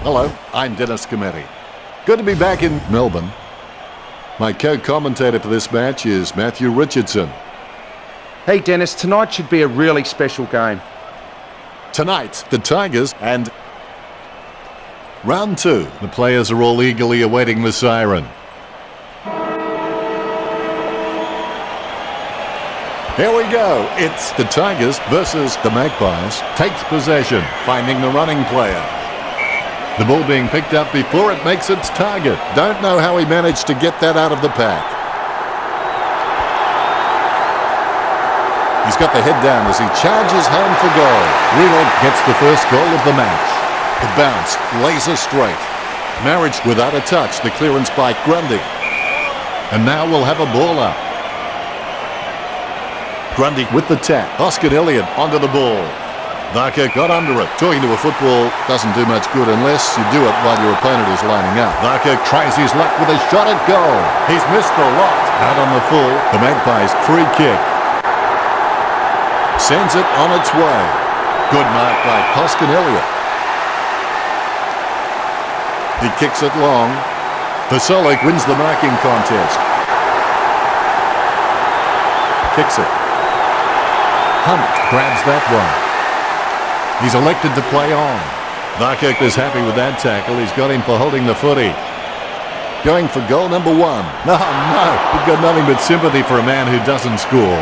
Hello, I'm Dennis Cometti. Good to be back in Melbourne. My co-commentator for this match is Matthew Richardson. Hey Dennis, tonight should be a really special game. Tonight, the Tigers and round 2. The players are all eagerly awaiting the siren. Here we go. It's the Tigers versus the Magpies. Takes possession, finding the running player. The ball being picked up before it makes its target. Don't know how he managed to get that out of the pack. He's got the head down as he charges home for goal. Reynolds gets the first goal of the match. The bounce, laser straight. Marriage without a touch. The clearance by Grundy. And now we'll have a ball up. Grundy with the tap. Oscar Elliott onto the ball. Varker got under it. Talking to a football doesn't do much good unless you do it while your opponent is lining up. Varker tries his luck with a shot at goal. He's missed the lot. Out on the full. The Magpies free kick. Sends it on its way. Good mark by Oscar Elliott. He kicks it long. Vasolik wins the marking contest. Kicks it. Hunt grabs that one. He's elected to play on. Varker is happy with that tackle. He's got him for holding the footy. Going for goal number 1. No, you've got nothing but sympathy for a man who doesn't score.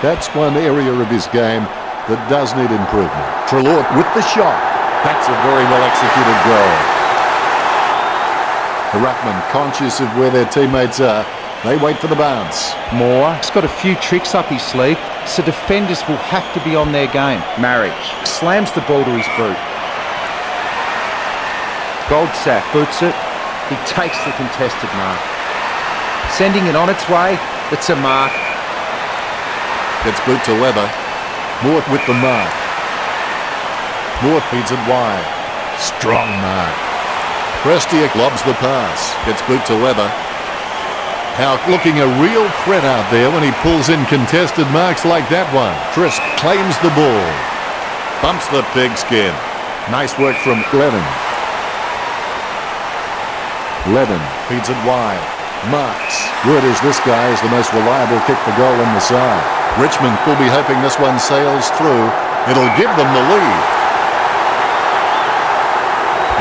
That's one area of his game that does need improvement. Treloar with the shot. That's a very well executed goal. The Ruckman, conscious of where their teammates are, they wait for the bounce. Moore has got a few tricks up his sleeve, so defenders will have to be on their game. Marriage slams the ball to his boot. Goldsack boots it. He takes the contested mark. Sending it on its way. It's a mark. Gets boot to Leather. Moore with the mark. Moore feeds it wide. Strong mark. Prestiak lobs the pass. Gets boot to Leather. Now looking a real threat out there when he pulls in contested marks like that one. Crisp claims the ball. Bumps the pigskin. Nice work from Levin. Levin feeds it wide. Marks. Word is this guy is the most reliable kick for goal in the side. Richmond will be hoping this one sails through. It'll give them the lead.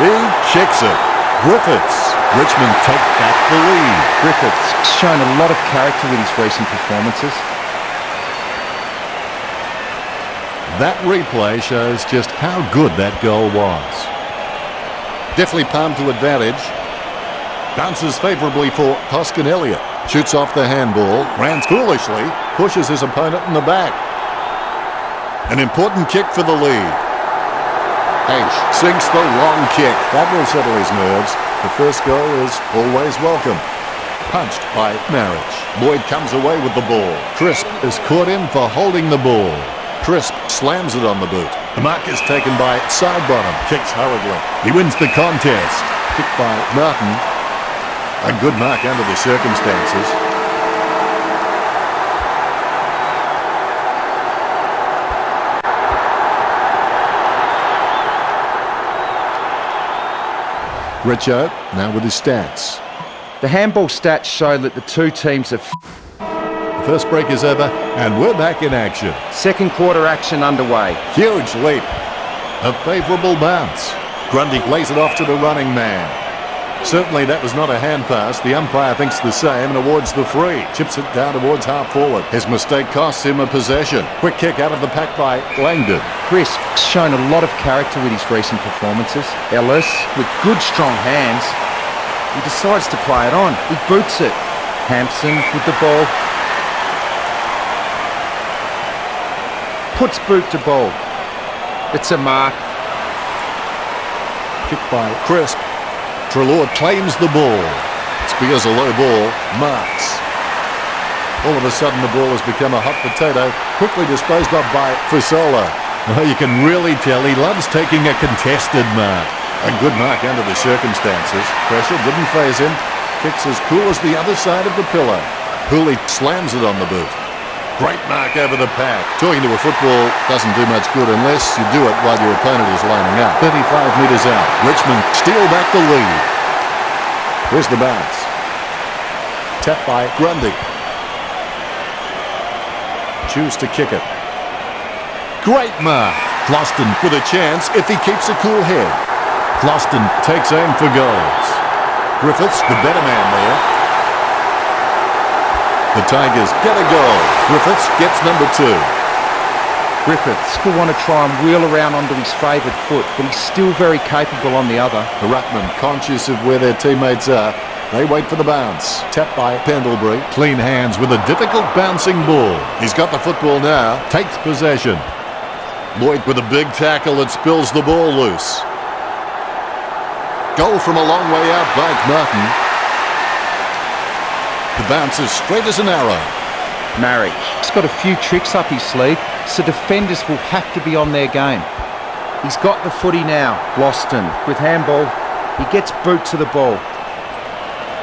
He kicks it. Griffiths. Richmond take back the lead. Griffiths shown a lot of character with his recent performances. That replay shows just how good that goal was. Definitely palmed to advantage. Bounces favourably for Oscar Elliott. Shoots off the handball. Rans foolishly. Pushes his opponent in the back. An important kick for the lead. H sinks the long kick. That will settle his nerves. The first goal is always welcome. Punched by Marriage. Lloyd comes away with the ball. Crisp is caught in for holding the ball. Crisp slams it on the boot. The mark is taken by Sidebottom. Kicks hurriedly. He wins the contest. Kicked by Martin. A good mark under the circumstances. Richo, now with his stats. The handball stats show that the two teams have... The first break is over, and we're back in action. Second quarter action underway. Huge leap. A favourable bounce. Grundy lays it off to the running man. Certainly that was not a hand pass. The umpire thinks the same and awards the free. Chips it down towards half forward. His mistake costs him a possession. Quick kick out of the pack by Langdon. Crisp shown a lot of character with his recent performances. Ellis, with good strong hands, he decides to play it on. He boots it. Hampson with the ball. Puts boot to ball. It's a mark. Kicked by Crisp. Treloar claims the ball. Spears a low ball. Marks. All of a sudden the ball has become a hot potato. Quickly disposed of by Fasola. Well, you can really tell he loves taking a contested mark. A good mark under the circumstances. Pressure didn't faze him. Kicks as cool as the other side of the pillow. Hooley slams it on the boot. Great mark over the pack. Talking to a football doesn't do much good unless you do it while your opponent is lining up. 35 metres out. Richmond steal back the lead. Here's the bounce. Tap by Grundy. Choose to kick it. Great mark. Closton with a chance if he keeps a cool head. Closton takes aim for goals. Griffiths, the better man there. The Tigers get a goal. Griffiths gets number 2. Griffiths will want to try and wheel around onto his favoured foot, but he's still very capable on the other. The Ruckman, conscious of where their teammates are, they wait for the bounce. Tapped by Pendlebury. Clean hands with a difficult bouncing ball. He's got the football now. Takes possession. Lloyd with a big tackle that spills the ball loose. Goal from a long way out by Martin. The bounce is straight as an arrow. Marriage. He's got a few tricks up his sleeve, so defenders will have to be on their game. He's got the footy now. Gloston with handball. He gets boot to the ball.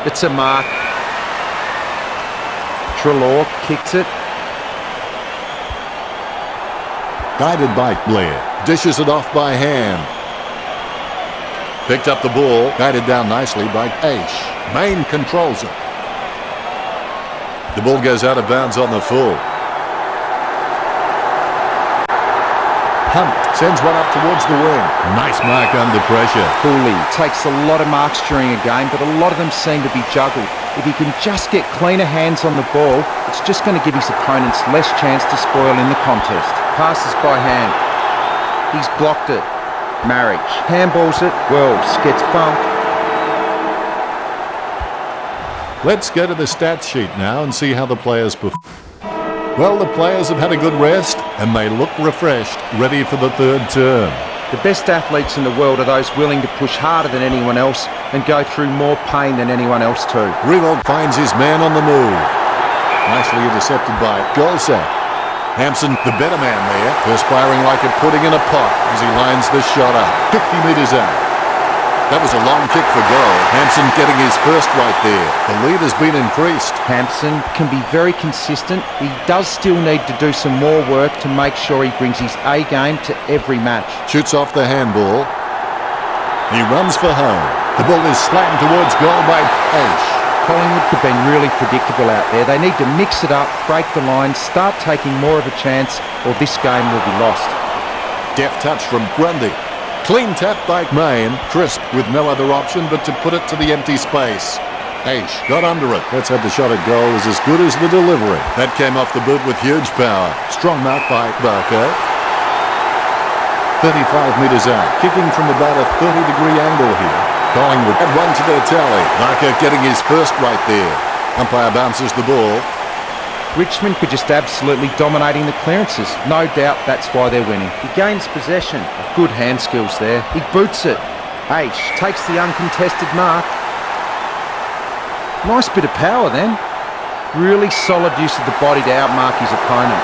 It's a mark. Treloar kicks it. Guided by Blair. Dishes it off by hand. Picked up the ball. Guided down nicely by Aish. Main controls it. The ball goes out of bounds on the full. Hunt sends one up towards the wing. Nice mark under pressure. Cooley takes a lot of marks during a game, but a lot of them seem to be juggled. If he can just get cleaner hands on the ball, it's just going to give his opponents less chance to spoil in the contest. Passes by hand. He's blocked it. Marriage handballs it. Wells gets bumped. Let's go to the stats sheet now and see how the players perform. Well, the players have had a good rest and they look refreshed, ready for the third term. The best athletes in the world are those willing to push harder than anyone else and go through more pain than anyone else too. Riewoldt finds his man on the move. Nicely intercepted by Golsack. Hampson, the better man there, perspiring like a pudding in a pot as he lines the shot up. 50 metres out. That was a long kick for goal. Hampson getting his first right there. The lead has been increased. Hampson can be very consistent. He does still need to do some more work to make sure he brings his A game to every match. Shoots off the handball. He runs for home. The ball is slammed towards goal by Aish. Collingwood have been really predictable out there. They need to mix it up, break the line, start taking more of a chance, or this game will be lost. Deft touch from Grundy. Clean tap by Main. Crisp with no other option but to put it to the empty space. Aish got under it. Let's have the shot at goal is as good as the delivery. That came off the boot with huge power. Strong mark by Barker. 35 metres out. Kicking from about a 30-degree angle here. Collingwood had one to their tally. Barker getting his first right there. Umpire bounces the ball. Richmond were just absolutely dominating the clearances. No doubt that's why they're winning. He gains possession. Good hand skills there. He boots it. Aish takes the uncontested mark. Nice bit of power then. Really solid use of the body to outmark his opponent.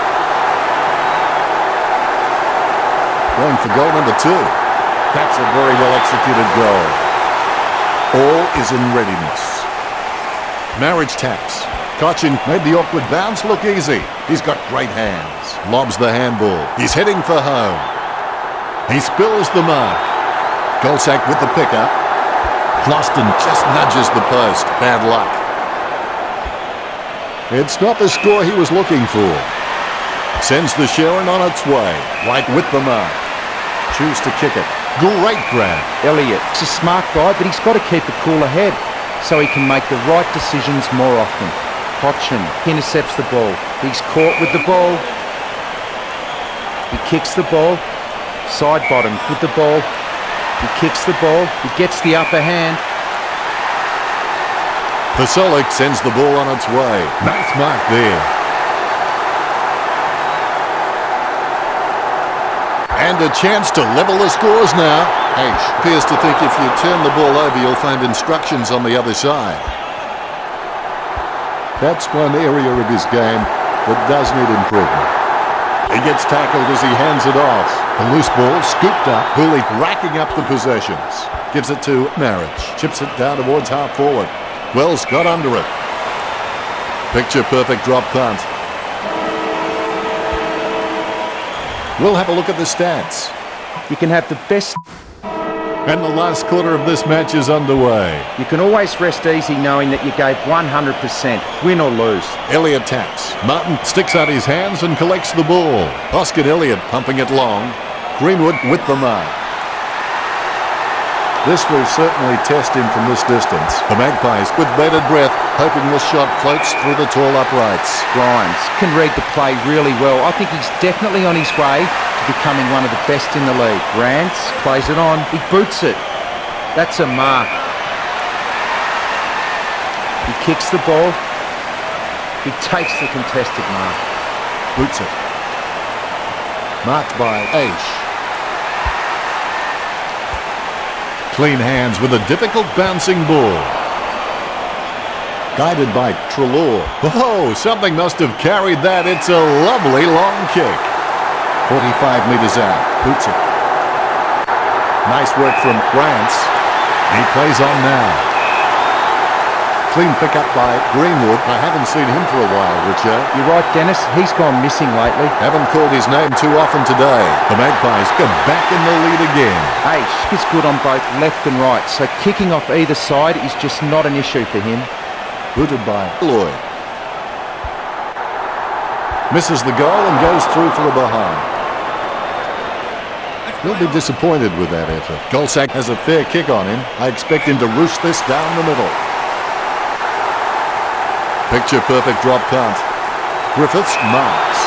Going for goal number 2. That's a very well executed goal. All is in readiness. Marriage taps. Cochin made the awkward bounce look easy. He's got great hands. Lobs the handball. He's heading for home. He spills the mark. Golsack with the pickup. Closton just nudges the post. Bad luck. It's not the score he was looking for. Sends the Sharon on its way. Right with the mark. Choose to kick it. Great grab. Elliott's a smart guy, but he's got to keep a cooler head so he can make the right decisions more often. Cochin intercepts the ball. He's caught with the ball. He kicks the ball. Side bottom with the ball. He kicks the ball. He gets the upper hand. Pasolic sends the ball on its way. Nice mark there. And a chance to level the scores now. Aish appears to think if you turn the ball over, you'll find instructions on the other side. That's one area of his game that does need improvement. He gets tackled as he hands it off. The loose ball scooped up. Hooley racking up the possessions. Gives it to Marriage. Chips it down towards half forward. Wells got under it. Picture perfect drop punt. We'll have a look at the stats. You can have the best... And the last quarter of this match is underway. You can always rest easy knowing that you gave 100%, win or lose. Elliott taps. Martin sticks out his hands and collects the ball. Oscar Elliott pumping it long. Greenwood with the mark. This will certainly test him from this distance. The Magpies with bated breath, hoping the shot floats through the tall uprights. Grimes can read the play really well. I think he's definitely on his way to becoming one of the best in the league. Rance plays it on. He boots it. That's a mark. He kicks the ball. He takes the contested mark. Boots it. Marked by Aish. Clean hands with a difficult bouncing ball. Guided by Treloar. Oh, something must have carried that. It's a lovely long kick. 45 metres out. Boots it. Nice work from Grants. He plays on now. Clean pick up by Greenwood. I haven't seen him for a while, Richard. You're right, Dennis. He's gone missing lately. Haven't called his name too often today. The Magpies go back in the lead again. Aish is good on both left and right, so kicking off either side is just not an issue for him. Booted by Lloyd. Misses the goal and goes through for a behind. He'll be disappointed with that effort. Golsak has a fair kick on him. I expect him to roost this down the middle. Picture perfect drop punt. Griffiths marks.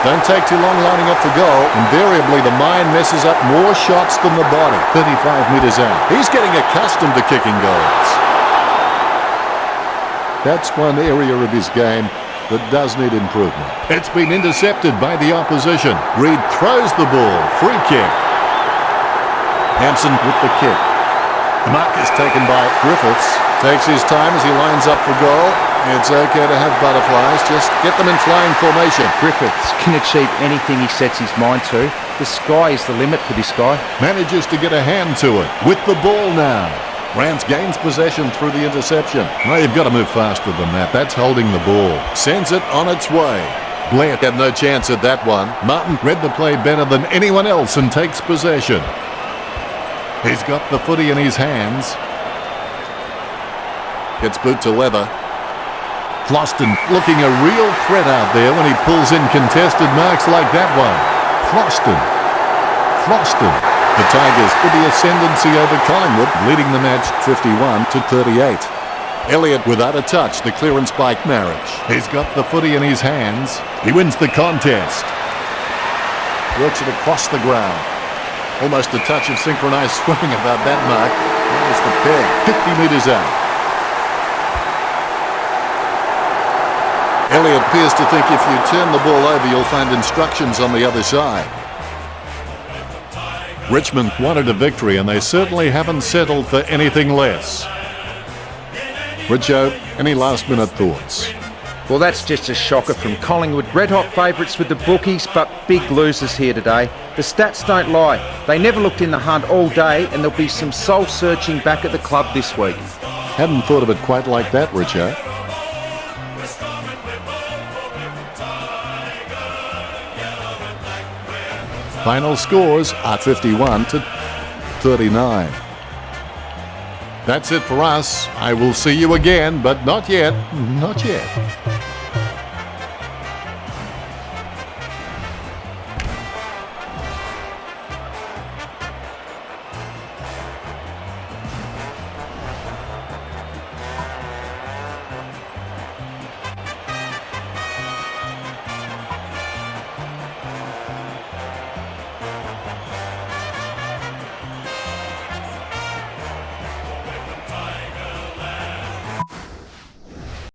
Don't take too long lining up for goal. Invariably, the mind messes up more shots than the body. 35 metres out. He's getting accustomed to kicking goals. That's one area of his game that does need improvement. It's been intercepted by the opposition. Reed throws the ball. Free kick. Hampson with the kick. The mark is taken by Griffiths. Takes his time as he lines up for goal. It's okay to have butterflies. Just get them in flying formation. Griffiths can achieve anything he sets his mind to. The sky is the limit for this guy. Manages to get a hand to it. With the ball now. Rance gains possession through the interception. No, you've got to move faster than that. That's holding the ball. Sends it on its way. Blair had no chance at that one. Martin read the play better than anyone else and takes possession. He's got the footy in his hands. Gets boot to leather. Floston looking a real threat out there when he pulls in contested marks like that one. Floston. The Tigers with the ascendancy over Collingwood, leading the match 51-38. Elliott without a touch, the clearance by Marriage. He's got the footy in his hands. He wins the contest. Works it across the ground. Almost a touch of synchronised swimming about that mark. There's the peg, 50 metres out. Elliott appears to think if you turn the ball over, you'll find instructions on the other side. Richmond wanted a victory, and they certainly haven't settled for anything less. Richo, any last-minute thoughts? Well, that's just a shocker from Collingwood. Red-hot favourites with the bookies, but big losers here today. The stats don't lie. They never looked in the hunt all day, and there'll be some soul-searching back at the club this week. Hadn't thought of it quite like that, Richo. Final scores are 51-39. That's it for us. I will see you again, but not yet. Not yet.